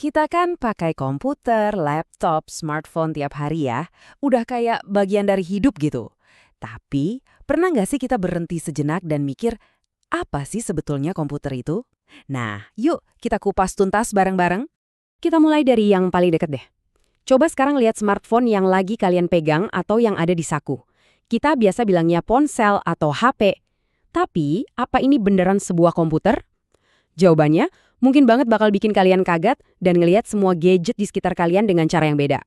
Kita kan pakai komputer, laptop, smartphone tiap hari ya. Udah kayak bagian dari hidup gitu. Tapi, pernah nggak sih kita berhenti sejenak dan mikir, apa sih sebetulnya komputer itu? Nah, yuk kita kupas tuntas bareng-bareng. Kita mulai dari yang paling deket deh. Coba sekarang lihat smartphone yang lagi kalian pegang atau yang ada di saku. Kita biasa bilangnya ponsel atau HP. Tapi, apa ini beneran sebuah komputer? Jawabannya, mungkin banget bakal bikin kalian kaget dan ngelihat semua gadget di sekitar kalian dengan cara yang beda.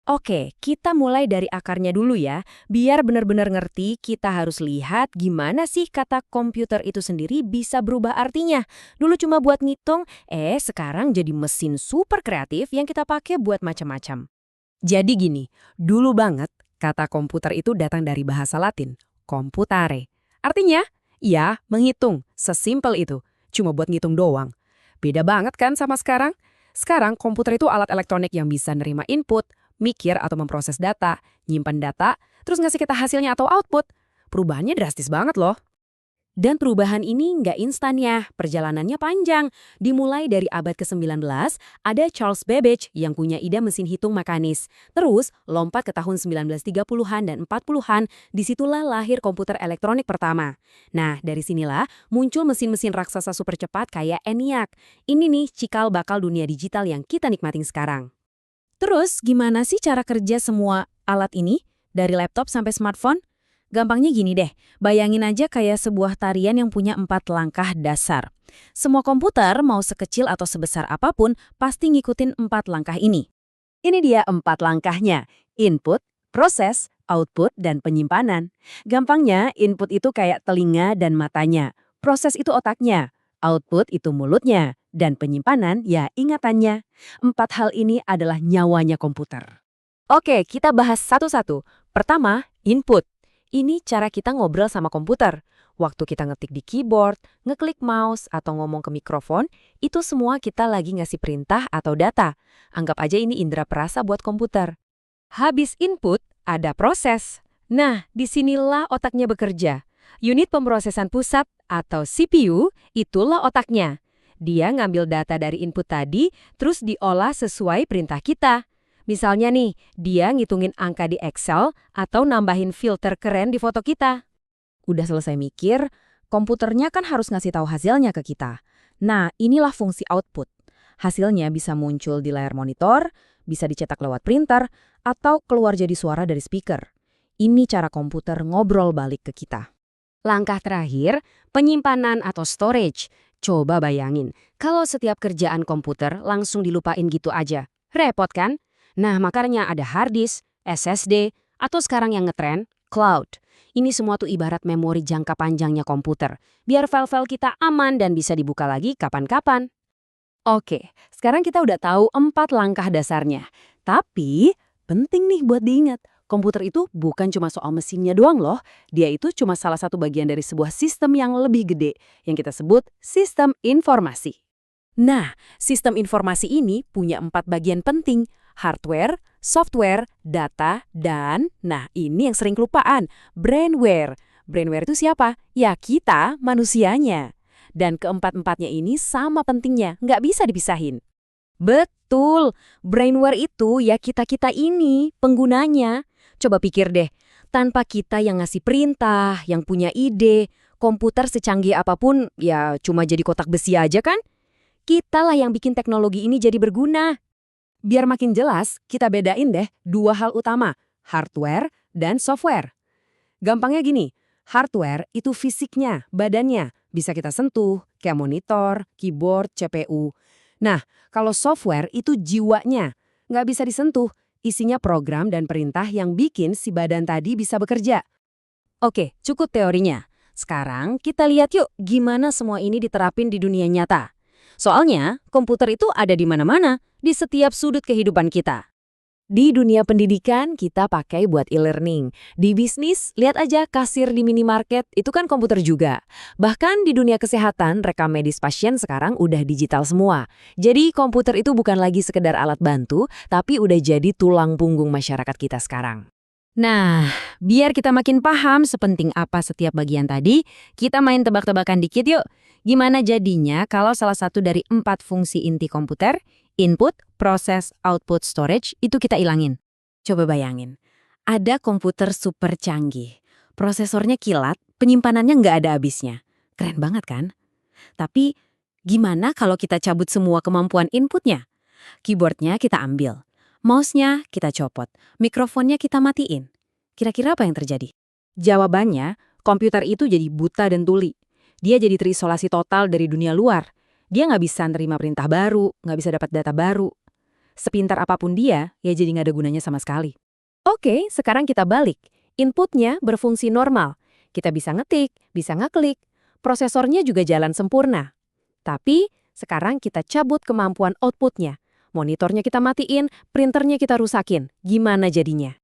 Oke, kita mulai dari akarnya dulu ya. Biar benar-benar ngerti, kita harus lihat gimana sih kata komputer itu sendiri bisa berubah artinya. Dulu cuma buat ngitung, sekarang jadi mesin super kreatif yang kita pakai buat macam-macam. Jadi gini, dulu banget kata komputer itu datang dari bahasa Latin, computare. Artinya, ya menghitung, sesimpel itu. Cuma buat ngitung doang. Beda banget kan sama sekarang? Sekarang komputer itu alat elektronik yang bisa nerima input, mikir atau memproses data, nyimpan data, terus ngasih kita hasilnya atau output. Perubahannya drastis banget loh. Dan perubahan ini nggak instan ya, perjalanannya panjang. Dimulai dari abad ke-19, ada Charles Babbage yang punya ide mesin hitung mekanis. Terus, lompat ke tahun 1930-an dan 40-an, disitulah lahir komputer elektronik pertama. Nah, dari sinilah muncul mesin-mesin raksasa super cepat kayak ENIAC. Ini nih cikal bakal dunia digital yang kita nikmatin sekarang. Terus, gimana sih cara kerja semua alat ini? Dari laptop sampai smartphone? Gampangnya gini deh, bayangin aja kayak sebuah tarian yang punya 4 langkah dasar. Semua komputer, mau sekecil atau sebesar apapun, pasti ngikutin 4 langkah ini. Ini dia 4 langkahnya, input, proses, output, dan penyimpanan. Gampangnya, input itu kayak telinga dan matanya, proses itu otaknya, output itu mulutnya, dan penyimpanan ya ingatannya. 4 hal ini adalah nyawanya komputer. Oke, kita bahas satu-satu. Pertama, input. Ini cara kita ngobrol sama komputer. Waktu kita ngetik di keyboard, ngeklik mouse, atau ngomong ke mikrofon, itu semua kita lagi ngasih perintah atau data. Anggap aja ini indera perasa buat komputer. Habis input, ada proses. Nah, disinilah otaknya bekerja. Unit pemrosesan pusat atau CPU, itulah otaknya. Dia ngambil data dari input tadi, terus diolah sesuai perintah kita. Misalnya nih, dia ngitungin angka di Excel atau nambahin filter keren di foto kita. Udah selesai mikir, komputernya kan harus ngasih tahu hasilnya ke kita. Nah, inilah fungsi output. Hasilnya bisa muncul di layar monitor, bisa dicetak lewat printer, atau keluar jadi suara dari speaker. Ini cara komputer ngobrol balik ke kita. Langkah terakhir, penyimpanan atau storage. Coba bayangin, kalau setiap kerjaan komputer langsung dilupain gitu aja. Repot kan? Nah, makanya ada hard disk, SSD, atau sekarang yang ngetren, cloud. Ini semua tuh ibarat memori jangka panjangnya komputer, biar file-file kita aman dan bisa dibuka lagi kapan-kapan. Oke, sekarang kita udah tahu 4 langkah dasarnya. Tapi, penting nih buat diingat, komputer itu bukan cuma soal mesinnya doang loh. Dia itu cuma salah satu bagian dari sebuah sistem yang lebih gede, yang kita sebut sistem informasi. Nah, sistem informasi ini punya 4 bagian penting, hardware, software, data, dan, nah ini yang sering kelupaan, brainware. Brainware itu siapa? Ya kita, manusianya. Dan keempat-empatnya ini sama pentingnya, nggak bisa dipisahin. Betul, brainware itu ya kita-kita ini, penggunanya. Coba pikir deh, tanpa kita yang ngasih perintah, yang punya ide, komputer secanggih apapun ya cuma jadi kotak besi aja kan? Kitalah yang bikin teknologi ini jadi berguna. Biar makin jelas, kita bedain deh 2 hal utama, hardware dan software. Gampangnya gini, hardware itu fisiknya, badannya, bisa kita sentuh, kayak monitor, keyboard, CPU. Nah, kalau software itu jiwanya, nggak bisa disentuh, isinya program dan perintah yang bikin si badan tadi bisa bekerja. Oke, cukup teorinya. Sekarang kita lihat yuk gimana semua ini diterapin di dunia nyata. Soalnya, komputer itu ada di mana-mana, di setiap sudut kehidupan kita. Di dunia pendidikan, kita pakai buat e-learning. Di bisnis, lihat aja kasir di minimarket, itu kan komputer juga. Bahkan di dunia kesehatan, rekam medis pasien sekarang udah digital semua. Jadi komputer itu bukan lagi sekedar alat bantu, tapi udah jadi tulang punggung masyarakat kita sekarang. Nah, biar kita makin paham sepenting apa setiap bagian tadi, kita main tebak-tebakan dikit yuk. Gimana jadinya kalau salah satu dari 4 fungsi inti komputer, Input, proses, output, storage, itu kita ilangin. Coba bayangin, ada komputer super canggih, prosesornya kilat, penyimpanannya nggak ada habisnya. Keren banget kan? Tapi gimana kalau kita cabut semua kemampuan inputnya? Keyboardnya kita ambil, mouse-nya kita copot, mikrofonnya kita matiin. Kira-kira apa yang terjadi? Jawabannya, komputer itu jadi buta dan tuli. Dia jadi terisolasi total dari dunia luar. Dia nggak bisa nerima perintah baru, nggak bisa dapat data baru. Sepintar apapun dia, ya jadi nggak ada gunanya sama sekali. Oke, sekarang kita balik. Inputnya berfungsi normal. Kita bisa ngetik, bisa ngeklik. Prosesornya juga jalan sempurna. Tapi, sekarang kita cabut kemampuan outputnya. Monitornya kita matiin, printernya kita rusakin. Gimana jadinya?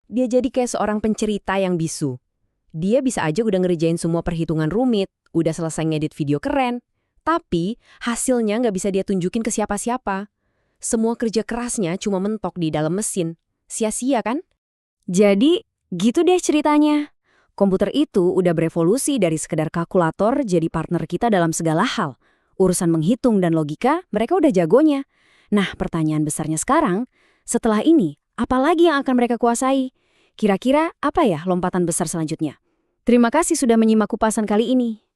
Dia jadi kayak seorang pencerita yang bisu. Dia bisa aja udah ngerjain semua perhitungan rumit, udah selesai ngedit video keren, tapi hasilnya nggak bisa dia tunjukin ke siapa-siapa. Semua kerja kerasnya cuma mentok di dalam mesin. Sia-sia kan? Jadi, gitu deh ceritanya. Komputer itu udah berevolusi dari sekedar kalkulator jadi partner kita dalam segala hal. Urusan menghitung dan logika, mereka udah jagonya. Nah, pertanyaan besarnya sekarang, setelah ini, apa lagi yang akan mereka kuasai? Kira-kira apa ya lompatan besar selanjutnya? Terima kasih sudah menyimak kupasan kali ini.